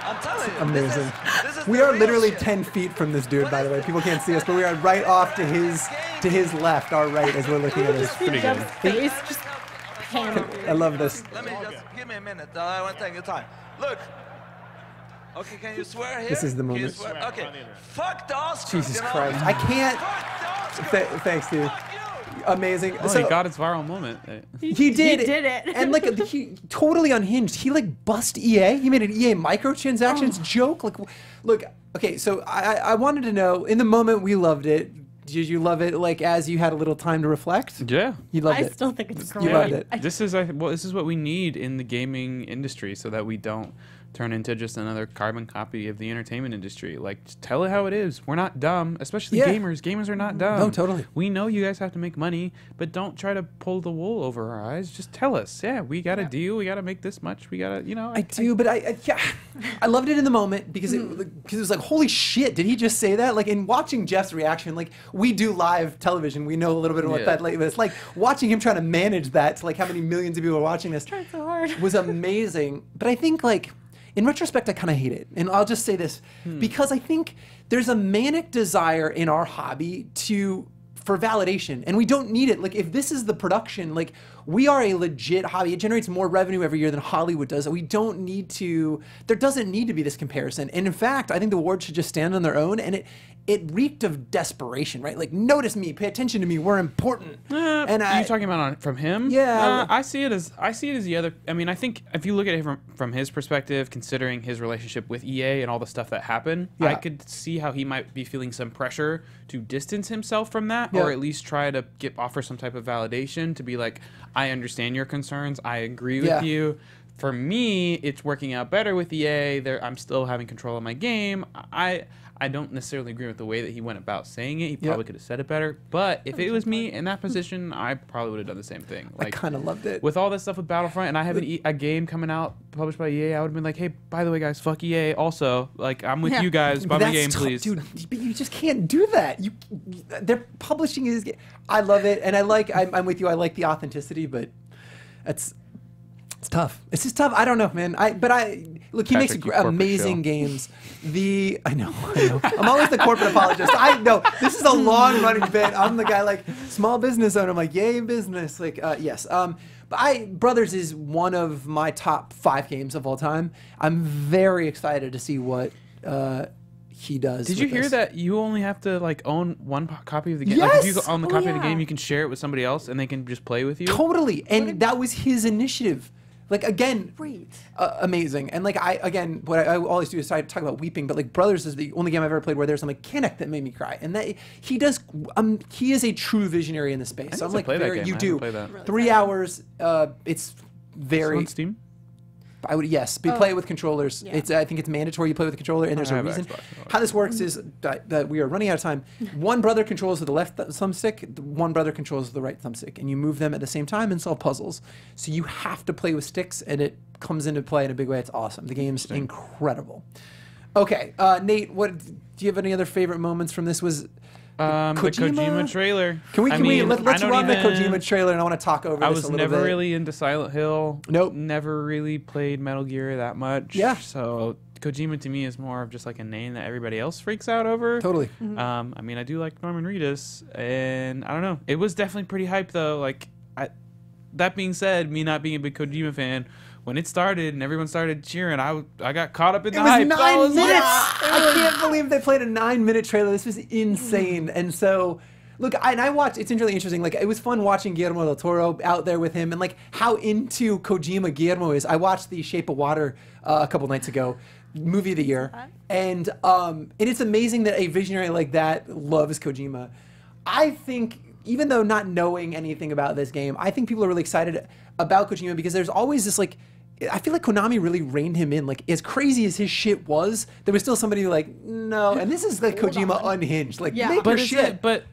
I'm telling you. Amazing. This is We the are real literally shit. 10 feet from this dude, by the way. People can't see us, but we are right off to his left, our right, as we're looking at this. Pretty good. Jeff's face just panicked. I love this. Let me just give me a minute. I want to take your time. Look. Okay, can you swear here? This is the Can you moment. swear? Okay. Fuck the Oscars. Jesus you know? Christ. I can't. Fuck the Oscars. Thanks, dude. Fuck you. Amazing. Oh, So- he got its viral moment. He did. He did it. And like he totally unhinged. He like bust EA. He made an EA microtransactions joke. Like, look. Okay, so I wanted to know. In the moment, we loved it. Did you love it? Like as you had a little time to reflect. Yeah. You loved I it. still think it's You great. loved it. This is what we need in the gaming industry, so that we don't turn into just another carbon copy of the entertainment industry. Like, just tell it how it is. We're not dumb, especially Yeah. gamers. Gamers are not dumb. No, totally. We know you guys have to make money, but don't try to pull the wool over our eyes. Just tell us, yeah, we got a deal. We got to make this much. We got to, I do, but I loved it in the moment because it was like, holy shit, did he just say that? Like, in watching Jeff's reaction, like, we do live television, we know a little bit of what Yeah. that, like, it's like watching him trying to manage that to like how many millions of people are watching this Tried so hard. was amazing. But I think like, in retrospect, I kind of hate it. And I'll just say this, because I think there's a manic desire in our hobby for validation, and we don't need it. Like, if this is the production, like, we are a legit hobby. It generates more revenue every year than Hollywood does. We don't need to, there doesn't need to be this comparison. And in fact, I think the awards should just stand on their own. And it reeked of desperation, right? Like, notice me, pay attention to me, we're important. And are you talking about from him? Yeah. I see it as the other. I mean, I think if you look at it from his perspective, considering his relationship with EA and all the stuff that happened, I could see how he might be feeling some pressure to distance himself from that, or at least try to offer some type of validation to be like, I understand your concerns, I agree with you. For me, it's working out better with EA. I'm still having control of my game. I don't necessarily agree with the way that he went about saying it. He probably could have said it better. But if it was me in that position, I probably would have done the same thing. Like, I kind of loved it. With all this stuff with Battlefront, and I have a game coming out published by EA, I would have been like, hey, by the way, guys, fuck EA also. Like, I'm with you guys. Buy my game, please. Dude, but you just can't do that. They're publishing his game. I love it, and I'm with you. I like the authenticity, but it's tough. It's just tough. I don't know, man. Look, he makes amazing games. I know. I'm always the corporate apologist. I know. This is a long running bit. I'm the guy like small business owner. I'm like, yay, business. Like, yes. But Brothers is one of my top 5 games of all time. I'm very excited to see what he does. Did you hear that you only have to like own one copy of the game? Yes! Like, if you own the copy of the game, you can share it with somebody else, and they can just play with you. Totally. And that was his initiative. Like, again, amazing. And like, what I always do is I talk about weeping, but like Brothers is the only game I've ever played where there's some mechanic that made me cry. And that he is a true visionary in the space. So I'm like, you do. 3 hours. It's very. On Steam? I would play it with controllers. Yeah. I think it's mandatory you play with the controller, and there's a reason. How this works is that we are running out of time. One brother controls with the left thumbstick, one brother controls with the right thumbstick, and you move them at the same time and solve puzzles. So you have to play with sticks, and it comes into play in a big way. It's awesome. The game's incredible. Okay, Nate, do you have any other favorite moments from this? Was the Kojima trailer. Let's run the Kojima trailer, and I want to talk over this a little bit. I was never really into Silent Hill. Nope. Never really played Metal Gear that much. Yeah. So Kojima to me is more of just like a name that everybody else freaks out over. Totally. I mean, I do like Norman Reedus, and I don't know. It was definitely pretty hype though. Like, that being said, me not being a big Kojima fan, when it started and everyone started cheering, I got caught up in the hype. It was 9 minutes. I can't believe they played a 9-minute trailer. This was insane. And so, look, I watched. It's really interesting. Like, it was fun watching Guillermo del Toro out there with him, and like how into Kojima Guillermo is. I watched The Shape of Water a couple nights ago, movie of the year, and it's amazing that a visionary like that loves Kojima. I think, even though not knowing anything about this game, I think people are really excited about Kojima because there's always this like. I feel like Konami really reined him in. Like, as crazy as his shit was, there was still somebody like, no. And this is like Kojima unhinged. Like, make your shit. But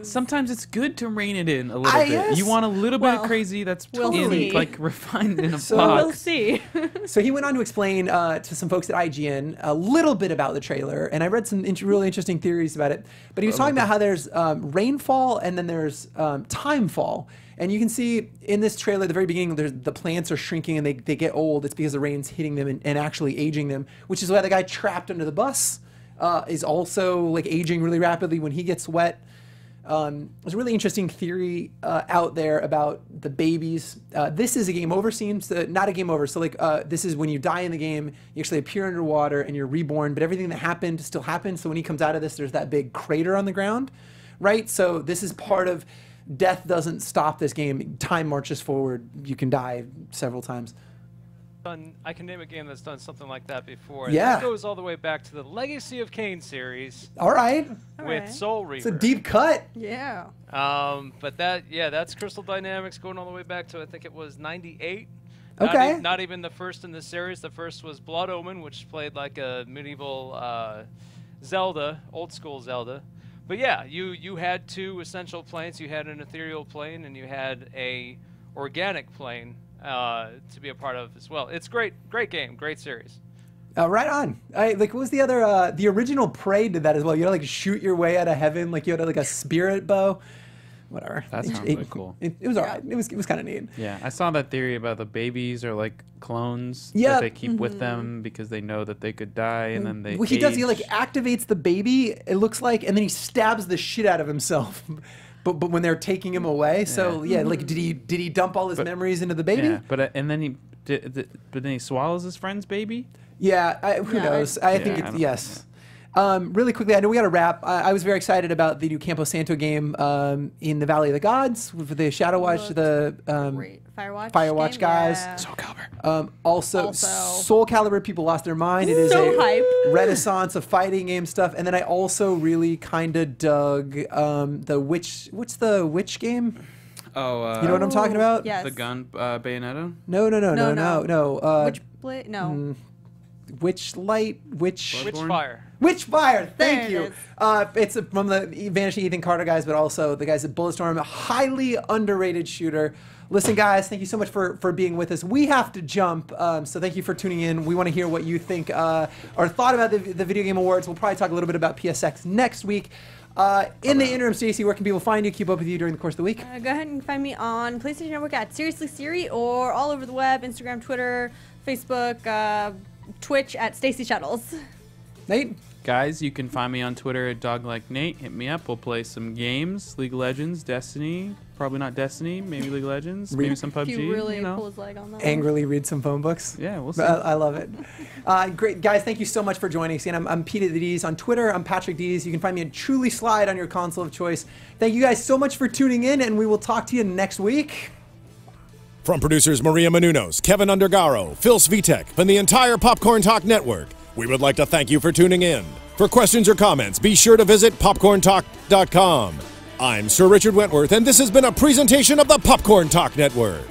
sometimes it's good to rein it in a little bit. Yes. You want a little bit of crazy that's refined in a box. We'll see. So he went on to explain to some folks at IGN a little bit about the trailer, and I read some really interesting theories about it. But he was talking about how there's rainfall and then there's timefall. And you can see in this trailer at the very beginning, the plants are shrinking and they get old. It's because the rain's hitting them and actually aging them, which is why the guy trapped under the bus is also like aging really rapidly when he gets wet. There's a really interesting theory out there about the babies. This is a game over scene, so not a game over. So like this is when you die in the game, you actually appear underwater and you're reborn, but everything that happened still happened. So when he comes out of this, there's that big crater on the ground, right? So this is part of death doesn't stop this game. Time marches forward. You can die several times. I can name a game that's done something like that before. Yeah. This goes all the way back to the Legacy of Kain series. All right. With Soul Reaver. It's a deep cut. Yeah. But that's Crystal Dynamics going all the way back to, I think it was 98. Okay. Not even the first in the series. The first was Blood Omen, which played like a medieval Zelda, old school Zelda. But yeah, you had 2 essential planes. You had an ethereal plane and you had a organic plane to be a part of as well. It's great game, great series. Right on. What was the other? The original Prey did that as well. You had to like shoot your way out of heaven, like you had like a spirit bow. Whatever. That sounds really cool. It was alright. It was kind of neat. Yeah, I saw that theory about the babies are like clones Yeah. that they keep with them because they know that they could die, and then they. Well, he does. He like activates the baby. It looks like, and then he stabs the shit out of himself. But when they're taking him away, so yeah, like did he dump all his memories into the baby? Yeah, but then he swallows his friend's baby. Yeah, who knows? I think it's yes. Really quickly, I know we got to wrap. I was very excited about the new Campo Santo game in the Valley of the Gods with the Shadow Watch, the Great. Firewatch game? guys. Yeah. Soul Calibur. Also, Soul Calibur, people lost their mind. It is So a hype. renaissance of fighting game stuff. And then I also really kind of dug the what's the witch game? Oh, You know what I'm talking about? Yes. the gun Bayonetta. No. Witch no. Witchlight, Witchfire. Witchfire. Thank There you. it is. It's from the Vanishing Ethan Carter guys, but also the guys at Bulletstorm. A highly underrated shooter. Listen, guys, thank you so much for being with us. We have to jump, so thank you for tuning in. We want to hear what you think or thought about the Video Game Awards. We'll probably talk a little bit about PSX next week. In the interim, Stacey, where can people find you, keep up with you during the course of the week? Go ahead and find me on PlayStation Network at Seriously Siri or all over the web, Instagram, Twitter, Facebook, Twitch at Stacey Shuttles. Nate? Guys, you can find me on Twitter at DogLikeNate. Hit me up. We'll play some games. League of Legends, Destiny. Probably not Destiny. Maybe League of Legends. Maybe some PUBG. He really you know. pull his leg on that. Angrily read some phone books. Yeah, we'll see. I love it. Great. Guys, thank you so much for joining us. And I'm Pete at the Dees on Twitter. I'm Patrick Dees. You can find me at Truly Slide on your console of choice. Thank you guys so much for tuning in, and we will talk to you next week. From producers Maria Menounos, Kevin Undergaro, Phil Svitek, and the entire Popcorn Talk Network, we would like to thank you for tuning in. For questions or comments, be sure to visit popcorntalk.com. I'm Sir Richard Wentworth, and this has been a presentation of the Popcorn Talk Network.